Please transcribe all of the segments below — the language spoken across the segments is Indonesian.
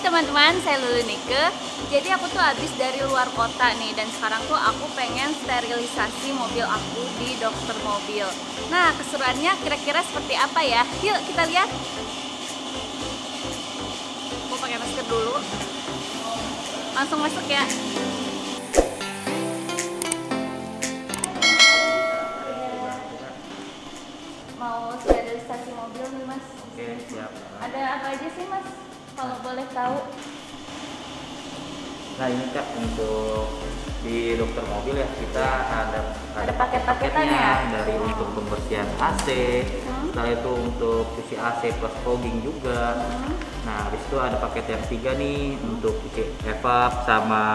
teman-teman, saya Lulu Nike. Jadi aku tuh habis dari luar kota nih, dan sekarang tuh aku pengen sterilisasi mobil aku di dokter mobil. Nah, keseruannya kira-kira seperti apa ya? Yuk kita lihat. Aku pakai masker dulu. Langsung masuk ya. Mau sterilisasi mobil nih Mas. Oke, siap. Ada apa aja sih Mas? Kalau boleh tahu. Nah ini Kak, untuk di dokter mobil ya kita ada paket-paketannya ya? dari untuk pembersihan AC, setelah itu untuk cuci AC plus fogging juga. Nah habis itu ada paket yang ketiga nih untuk cuci evap sama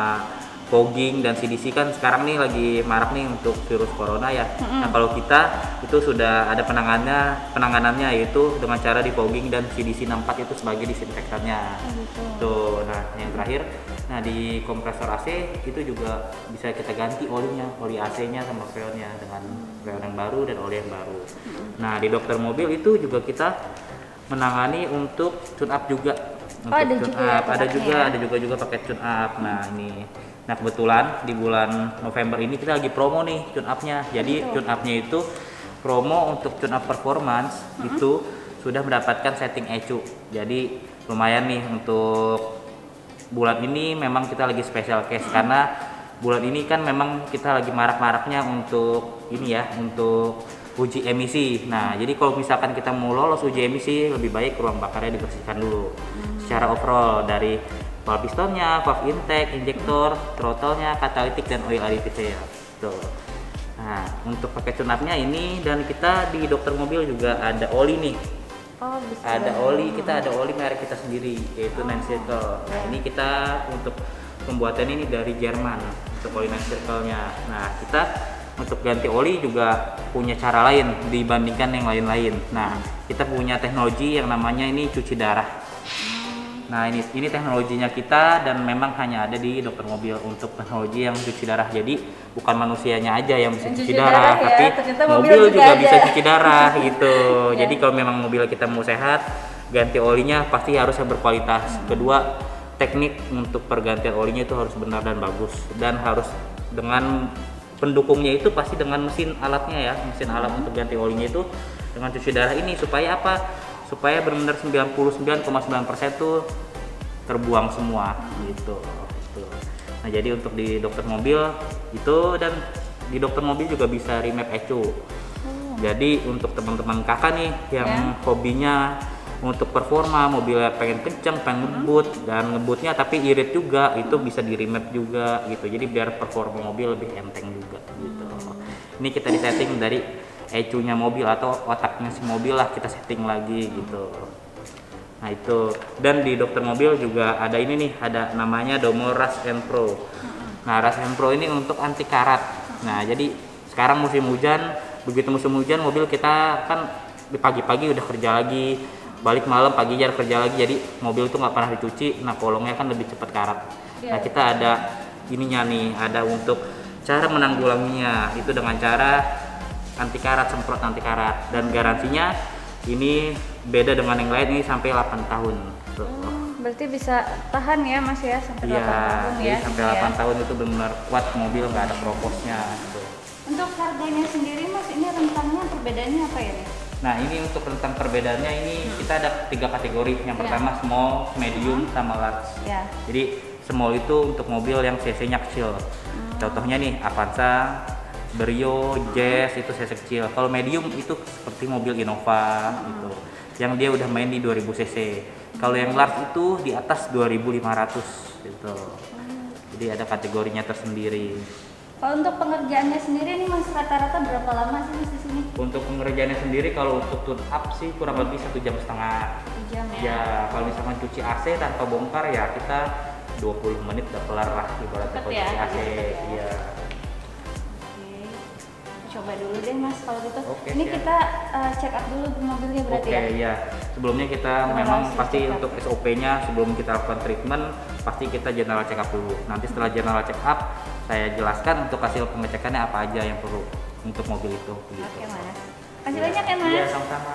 fogging dan CDC. Kan sekarang nih lagi marak nih untuk virus corona ya. Nah kalau kita itu sudah ada penanganannya yaitu dengan cara di fogging dan CDC 64 itu sebagai disinfektannya. Tuh, nah yang terakhir, nah di kompresor AC itu juga bisa kita ganti olinya, oli AC-nya sama freonnya dengan freon yang baru dan oli yang baru. Nah di dokter mobil itu juga kita menangani untuk tune up juga. Untuk ada juga pakai tune up. Nah ini. Nah kebetulan di bulan November ini kita lagi promo nih tune up-nya. Jadi tune up-nya itu promo untuk tune up performance itu sudah mendapatkan setting ECU. Jadi lumayan nih untuk bulan ini memang kita lagi special case karena bulan ini kan memang kita lagi marak-maraknya untuk ini ya, untuk uji emisi. Nah jadi kalau misalkan kita mau lolos uji emisi lebih baik ruang bakarnya dibersihkan dulu secara overall dari valve pistonnya, valve intake, injektor, throttle-nya, katalitik dan oil additive. Tuh. Nah, untuk pakai tune up-nya ini, dan kita di dokter mobil juga ada oli nih. Ada oli, kita ada oli merek kita sendiri yaitu Nine Circle. Nah, ini kita untuk pembuatan ini dari Jerman untuk oli Nine Circle-nya. Nah, kita untuk ganti oli juga punya cara lain dibandingkan yang lain-lain. Nah, kita punya teknologi yang namanya ini cuci darah. Nah ini teknologinya kita dan memang hanya ada di dokter mobil untuk teknologi yang cuci darah. Jadi bukan manusianya aja yang bisa cuci darah, tapi mobil juga bisa cuci darah gitu. Jadi kalau memang mobil kita mau sehat, ganti olinya pasti harus yang berkualitas. Kedua, teknik untuk pergantian olinya itu harus benar dan bagus, dan harus dengan pendukungnya itu pasti dengan mesin alatnya ya, mesin alat untuk ganti olinya itu dengan cuci darah ini supaya apa? Supaya benar-benar 99,9% tuh terbuang semua gitu. Nah jadi untuk di dokter mobil itu, dan di dokter mobil juga bisa remap ECU. Jadi untuk teman-teman kakak nih yang hobinya untuk performa, mobilnya pengen kenceng, pengen ngebut dan ngebutnya tapi irit juga, itu bisa di remap juga gitu. Jadi biar performa mobil lebih enteng juga gitu. Ini kita disetting dari ECU-nya mobil atau otaknya si mobil lah, kita setting lagi gitu. Nah itu, dan di dokter mobil juga ada ini nih, ada namanya Domo Rust and Pro. Nah Rust and Pro ini untuk anti karat. Nah jadi sekarang musim hujan, begitu musim hujan mobil kita kan di pagi-pagi udah kerja lagi, balik malam pagi jar kerja lagi, jadi mobil itu nggak pernah dicuci. Nah kolongnya kan lebih cepat karat. Nah kita ada ininya nih, ada untuk cara menanggulanginya itu dengan cara anti karat, semprot anti karat, dan garansinya ini beda dengan yang lain, ini sampai 8 tahun. Berarti bisa tahan ya Mas ya sampai 8 tahun ya. Sampai 8 tahun itu benar kuat, mobil nggak ada kroposnya gitu. Untuk harganya sendiri Mas, ini rentangnya perbedaannya apa ya? Nah ini untuk rentang perbedaannya ini kita ada 3 kategori. Yang pertama small, medium, sama large. Jadi small itu untuk mobil yang cc-nya kecil. Contohnya nih Avanza, Brio, Jazz itu cc kecil. Kalau medium itu seperti mobil Innova gitu, yang dia udah main di 2000 cc. Kalau yang large itu di atas 2500 gitu. Jadi ada kategorinya tersendiri. Kalau untuk pengerjaannya sendiri nih Mas, rata-rata berapa lama sih Mas di sini? Untuk pengerjaannya sendiri kalau untuk tune up sih kurang lebih 1,5 jam. 1 jam ya. Ya kalau misalkan cuci AC tanpa bongkar ya kita 20 menit udah kelar lah ibaratnya kalau cuci AC. Iya. Coba dulu deh Mas kalau gitu. Ini siap. Kita check up dulu mobilnya berarti ya? Iya. Sebelumnya kita memang pasti untuk SOP-nya sebelum kita lakukan treatment pasti kita general check up dulu. Nanti setelah general check up saya jelaskan untuk hasil pengecekannya apa aja yang perlu untuk mobil itu. Gitu. Oke Mas. Kasih banyak ya Mas. Iya sama-sama.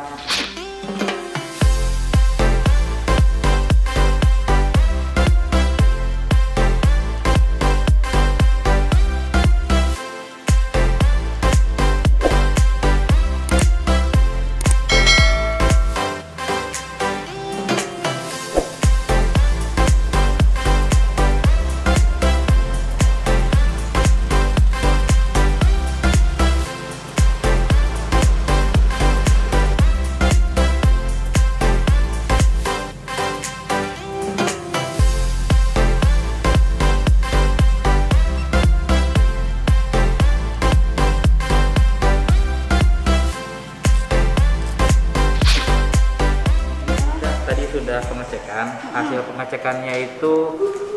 pengecekan. Hasil pengecekannya itu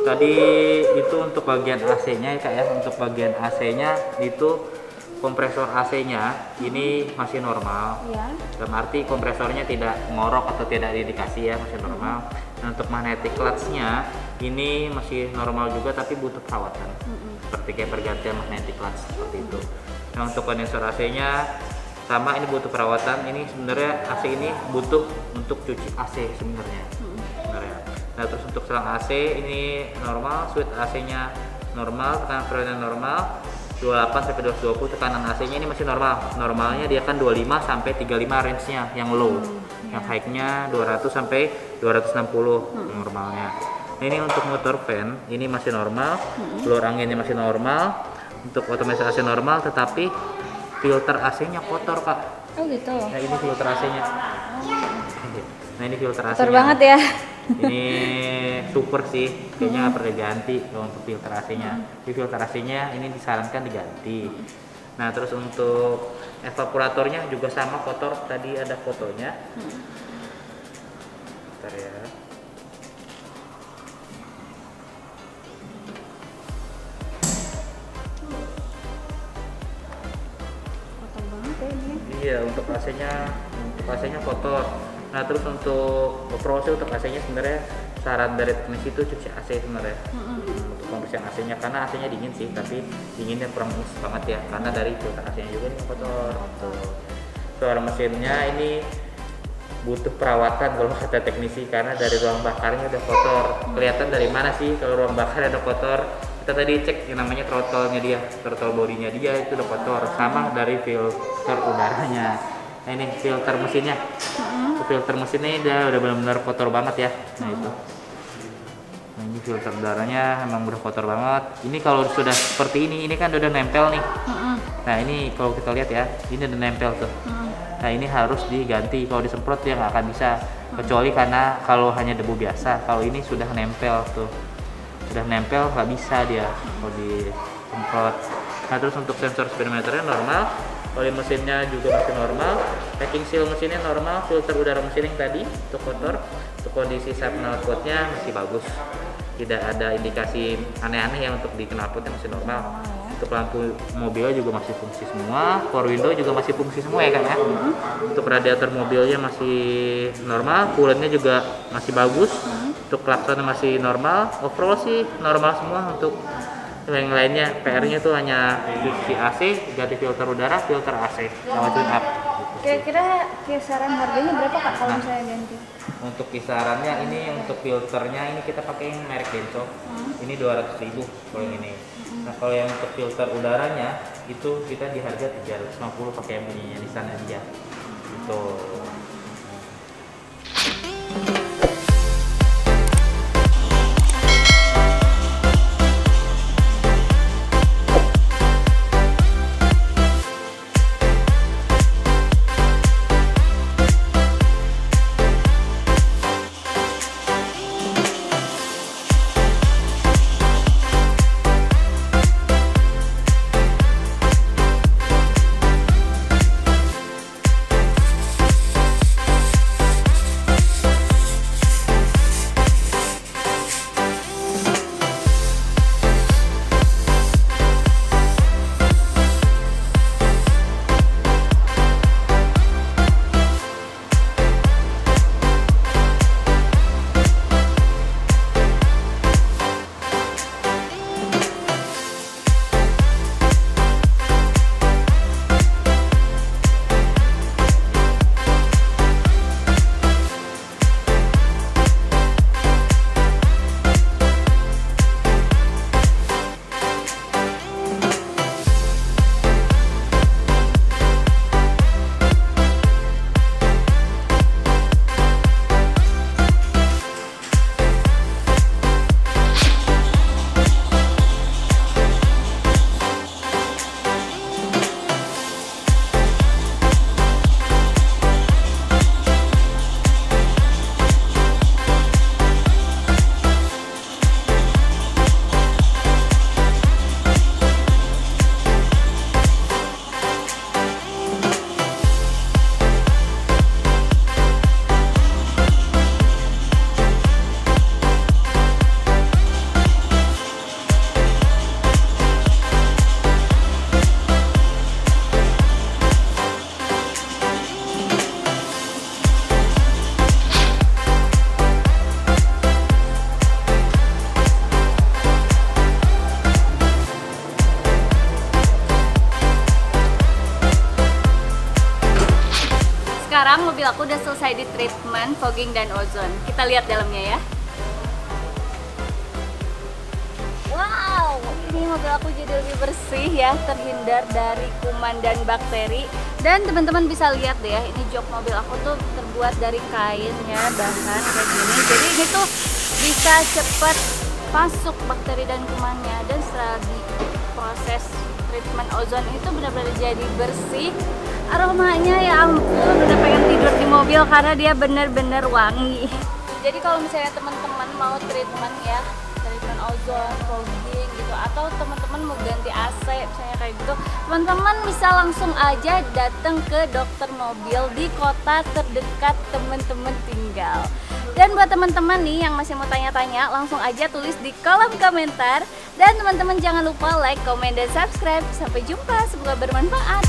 tadi itu untuk bagian AC-nya ya Kak ya. Untuk bagian AC-nya itu kompresor AC-nya ini masih normal. Iya. Dalam arti kompresornya tidak ngorok atau tidak indikasi ya, masih normal. Dan untuk magnetic clutch-nya ini masih normal juga tapi butuh perawatan. Seperti kayak pergantian magnetic clutch seperti itu. Nah, untuk kondensor AC-nya sama, ini butuh perawatan. Ini sebenarnya AC ini butuh untuk cuci AC sebenarnya. Nah, terus untuk selang AC ini normal, switch AC-nya normal, tekanan freonnya normal, 28 sampai 220. Tekanan AC-nya ini masih normal. Normalnya dia kan 25 sampai 35 range-nya yang low. Yang high-nya 200 sampai 260 normalnya. Nah, ini untuk motor fan ini masih normal, blur anginnya masih normal, untuk otomatis AC normal, tetapi filter AC-nya kotor Kak. Oh gitu. Nah, ini filter AC-nya. Nah, ini filter AC-nya. Kotor banget ya. Ini super sih, kayaknya nggak perlu diganti kalau untuk filter AC-nya. Di filter AC-nya ini disarankan diganti. Nah, terus untuk evaporatornya juga sama kotor, tadi ada fotonya. Bentar ya. Kotor banget ya ini. Iya, untuk AC-nya kotor. Nah, terus untuk operasi untuk AC-nya sebenarnya saran dari teknisi itu cuci AC sebenarnya. Untuk pembersihan AC-nya, karena AC-nya dingin sih, tapi dinginnya kurang banget ya, karena dari filter AC-nya juga ini kotor. Suara mesinnya ini butuh perawatan kalau kata teknisi, karena dari ruang bakarnya udah kotor. Kelihatan dari mana sih kalau ruang bakar ada kotor? Kita tadi cek yang namanya throttle-nya dia, throttle bodinya dia itu udah kotor, sama dari filter udaranya. Nah, ini filter mesinnya. Filter mesinnya udah benar-benar kotor banget ya. Nah, itu. Nah, ini filter udaranya emang udah kotor banget. Ini kalau sudah seperti ini kan udah nempel nih. Nah, ini kalau kita lihat ya, ini udah nempel tuh. Nah, ini harus diganti. Kalau disemprot dia nggak akan bisa, kecuali karena kalau hanya debu biasa. Kalau ini sudah nempel tuh, sudah nempel nggak bisa dia kalau disemprot. Nah, terus untuk sensor speedometernya normal, oli mesinnya juga masih normal, packing seal mesinnya normal, filter udara mesin yang tadi itu kotor. Untuk kondisi side knalpotnya masih bagus, tidak ada indikasi aneh-aneh yang untuk di knalpotnya masih normal. Untuk lampu mobilnya juga masih fungsi semua, power window juga masih fungsi semua ya Kak ya. Untuk radiator mobilnya masih normal, coolantnya juga masih bagus. Untuk klaksonnya masih normal, overall sih normal semua. Untuk yang lainnya PR-nya tuh hanya cuci AC, ganti filter udara, filter AC, sama tune up. Kira-kira kisaran harganya berapa Kak kalau misalnya ganti? Untuk kisarannya ini untuk filternya ini kita pakai yang merek Denso. Ini 200.000 kalau yang ini. Nah, kalau yang untuk filter udaranya itu kita di harga 350 pakai yang punyanya Nissan aja. Gitu. sekarang mobil aku udah selesai di treatment, fogging, dan ozon. Kita lihat dalamnya ya. Wow, ini mobil aku jadi lebih bersih ya, terhindar dari kuman dan bakteri. Dan teman-teman bisa lihat deh ya, ini jok mobil aku tuh terbuat dari kain ya, bahan kayak gini. Jadi ini tuh bisa cepat masuk bakteri dan kumannya, dan setelah diproses treatment ozon itu benar-benar jadi bersih. Aromanya ya ampun, udah pengen tidur di mobil karena dia benar-benar wangi. Jadi kalau misalnya teman-teman mau treatment ya, treatment ozon, fogging gitu, atau teman-teman mau ganti AC misalnya kayak gitu, teman-teman bisa langsung aja datang ke dokter mobil di kota terdekat teman-teman tinggal. Dan buat teman-teman nih yang masih mau tanya-tanya, langsung aja tulis di kolom komentar. Dan teman-teman jangan lupa like, komen, dan subscribe. Sampai jumpa, semoga bermanfaat.